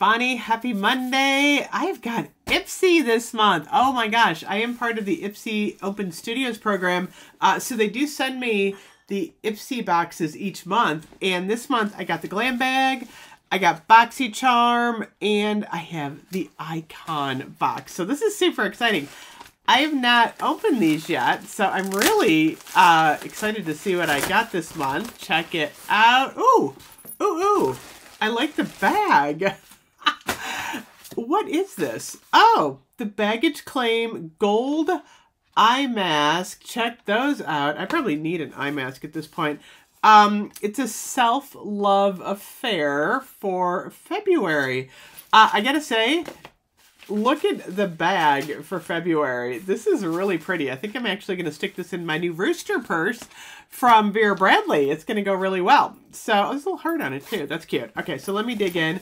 Stefani. Happy Monday. I've got Ipsy this month. Oh my gosh. I am part of the Ipsy Open Studios program. So they do send me the Ipsy boxes each month. And this month I got the Glam bag, I got BoxyCharm, and I have the Icon box. So this is super exciting. I have not opened these yet, so I'm really excited to see what I got this month. Check it out. Ooh, ooh, ooh. I like the bag. What is this? Oh, the baggage claim gold eye mask. Check those out. I probably need an eye mask at this point. It's a self-love affair for February. I gotta say, look at the bag for February. This is really pretty. I think I'm actually going to stick this in my new Rooster purse from Vera Bradley. It's going to go really well. So, there's a little heart on it too. That's cute. Okay, so let me dig in.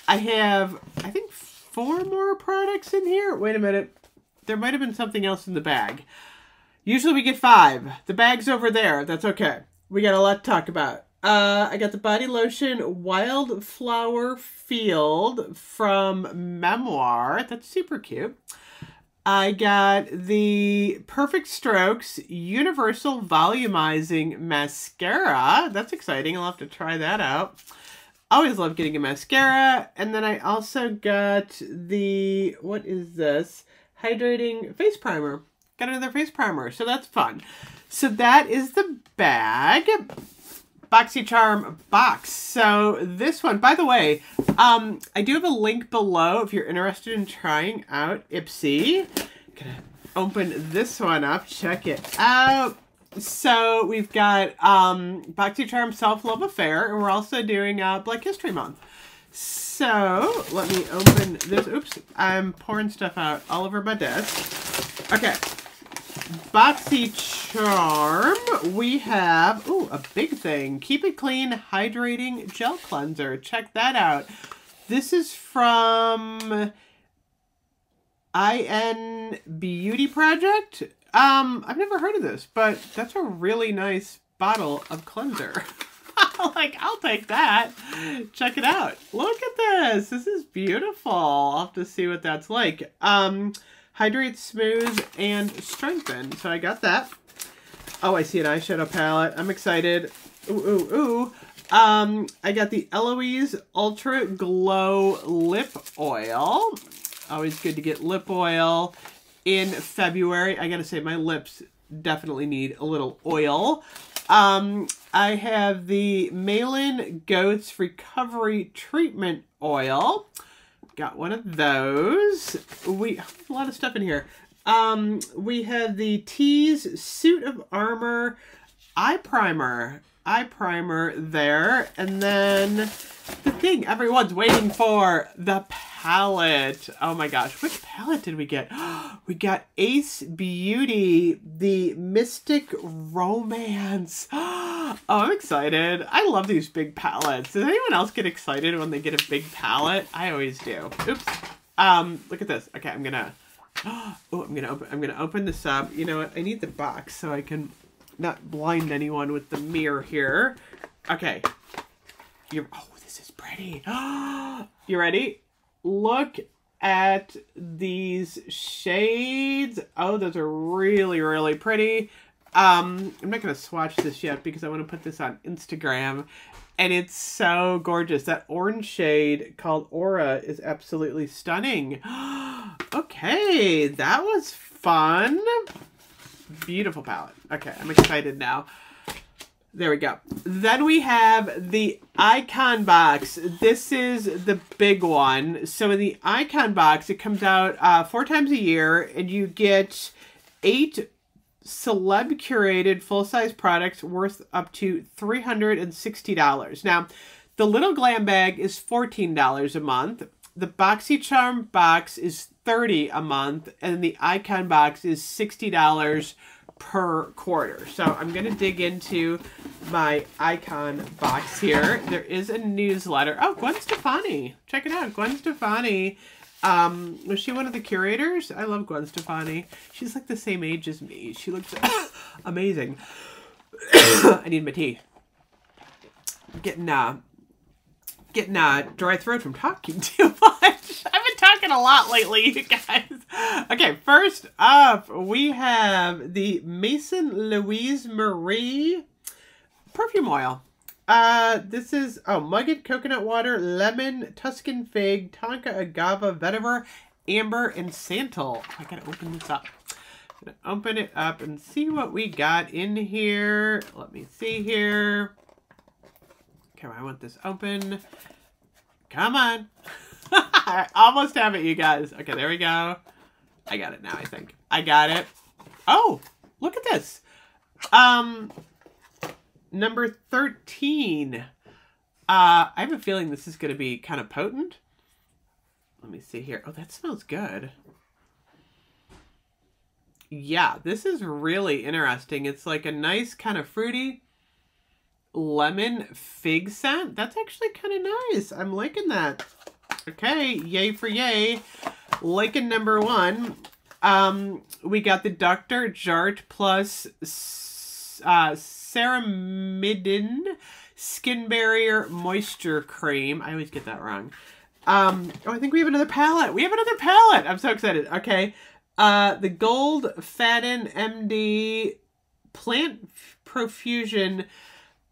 I have, I think, 4 more products in here. Wait a minute. There might have been something else in the bag. Usually we get 5. The bag's over there. That's okay. We got a lot to talk about. I got the body lotion Wildflower Field from Memoir. That's super cute. I got the Perfect Strokes Universal Volumizing Mascara. That's exciting. I'll have to try that out. Always love getting a mascara. And then I also got the, what is this? Hydrating face primer. Got another face primer. So that's fun. So that is the bag. BoxyCharm box. So this one, by the way, I do have a link below if you're interested in trying out Ipsy. Gonna open this one up. Check it out. So we've got BoxyCharm Self-Love Affair, and we're also doing Black History Month. So let me open this. Oops, I'm pouring stuff out all over my desk. Okay. BoxyCharm, we have, ooh, a big thing. Keep It Clean Hydrating Gel Cleanser. Check that out. This is from IN Beauty Project. I've never heard of this, but that's a really nice bottle of cleanser. Like, I'll take that. Check it out. Look at this. This is beautiful. I'll have to see what that's like. Hydrate, smooth, and strengthen. So I got that. Oh, I see an eyeshadow palette. I'm excited. Ooh, ooh, ooh. I got the Eloise Ultra Glow Lip Oil. Always good to get lip oil in February. I gotta say, my lips definitely need a little oil. I have the Malin Goats Recovery Treatment Oil. Got one of those. We have a lot of stuff in here. We have the Tease Suit of Armor Eye Primer. Eye primer there. And then the thing everyone's waiting for, the palette. Oh my gosh, which palette did we get? We got Ace Beauty, the Mystic Romance. Oh, I'm excited. I love these big palettes. Does anyone else get excited when they get a big palette? I always do. Oops. Look at this. Okay, I'm gonna open this up. You know what? I need the box so I can not blind anyone with the mirror here. Okay. Oh, this is pretty. You ready? Look at these shades. Oh, those are really, really pretty. I'm not going to swatch this yet because I want to put this on Instagram. And it's so gorgeous. That orange shade called Aura is absolutely stunning. Okay, that was fun. Beautiful palette. Okay, I'm excited now. There we go. Then we have the Icon box. This is the big one. So in the Icon box, it comes out 4 times a year, and you get 8 celeb curated full-size products worth up to $360. Now, the little Glam bag is $14 a month. The BoxyCharm box is $30 a month, and the Icon box is $60 per quarter. So I'm going to dig into my Icon box here. There is a newsletter. Oh, Gwen Stefani. Check it out. Gwen Stefani. Was she one of the curators? I love Gwen Stefani. She's like the same age as me. She looks amazing. I need my tea. I'm getting getting dry throat from talking too much. I've been talking a lot lately, you guys. Okay, first up, we have the Maison Louise Marie perfume oil. This is, Mugged coconut water, lemon, Tuscan fig, tonka agave, vetiver, amber, and santal. I gotta open this up. I'm gonna open it up and see what we got in here. Let me see here. Okay, I want this open. Come on. I almost have it, you guys. Okay, there we go. I got it now, I think. I got it. Oh, look at this. Number 13. I have a feeling this is going to be kind of potent. Let me see here. Oh, that smells good. Yeah, this is really interesting. It's like a nice kind of fruity lemon fig scent. That's actually kind of nice. I'm liking that. Okay, yay for yay. Liking number 1. We got the Dr. Jart Plus Ceramidin Skin Barrier Moisture Cream. I always get that wrong. I think we have another palette. We have another palette. I'm so excited. Okay. The Gold Faden MD Plant Profusion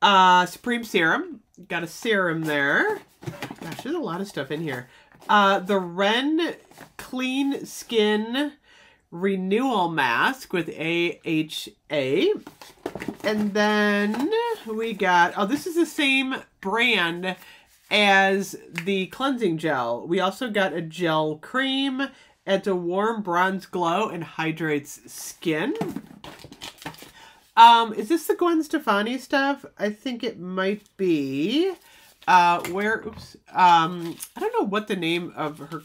Supreme Serum. Got a serum there. Gosh, there's a lot of stuff in here. The Ren Clean Skin Renewal Mask with AHA. And then we got, this is the same brand as the cleansing gel. We also got a gel cream. Adds a warm bronze glow and hydrates skin. Is this the Gwen Stefani stuff? I think it might be. Oops. I don't know what the name of her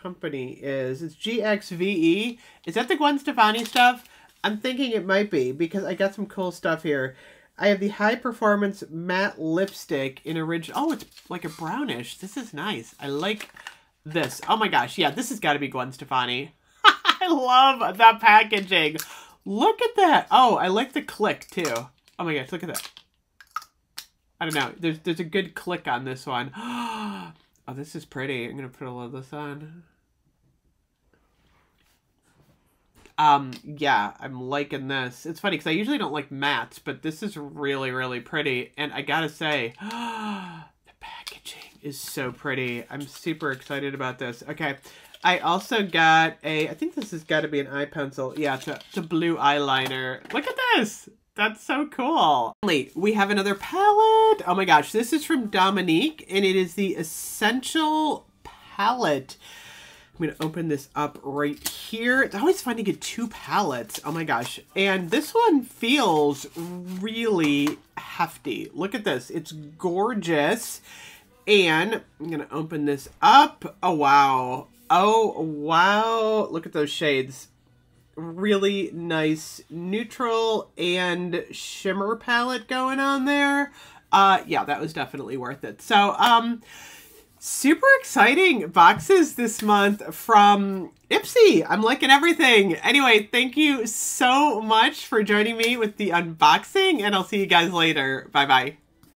company is. It's GXVE. Is that the Gwen Stefani stuff? I'm thinking it might be because I got some cool stuff here. I have the High Performance Matte Lipstick in original. Oh, it's like a brownish. This is nice. I like this. Oh my gosh. Yeah, this has got to be Gwen Stefani. I love the packaging. Look at that. Oh, I like the click too. Oh my gosh, look at that. I don't know. There's a good click on this one. Oh, this is pretty. I'm going to put a little of this on. Yeah, I'm liking this. It's funny because I usually don't like mattes, but this is really, really pretty. And I gotta say, the packaging is so pretty. I'm super excited about this. Okay, I also got I think this has got to be an eye pencil. Yeah, it's a blue eyeliner. Look at this. That's so cool. We have another palette. Oh my gosh, this is from Dominique, and it is the Essential Palette. I'm going to open this up right here. It's always fun to get 2 palettes. Oh my gosh. And this one feels really hefty. Look at this. It's gorgeous. And I'm going to open this up. Oh, wow. Oh, wow. Look at those shades. Really nice neutral and shimmer palette going on there. Yeah, that was definitely worth it. So, super exciting boxes this month from Ipsy. I'm liking everything. Anyway, thank you so much for joining me with the unboxing, and I'll see you guys later. Bye-bye.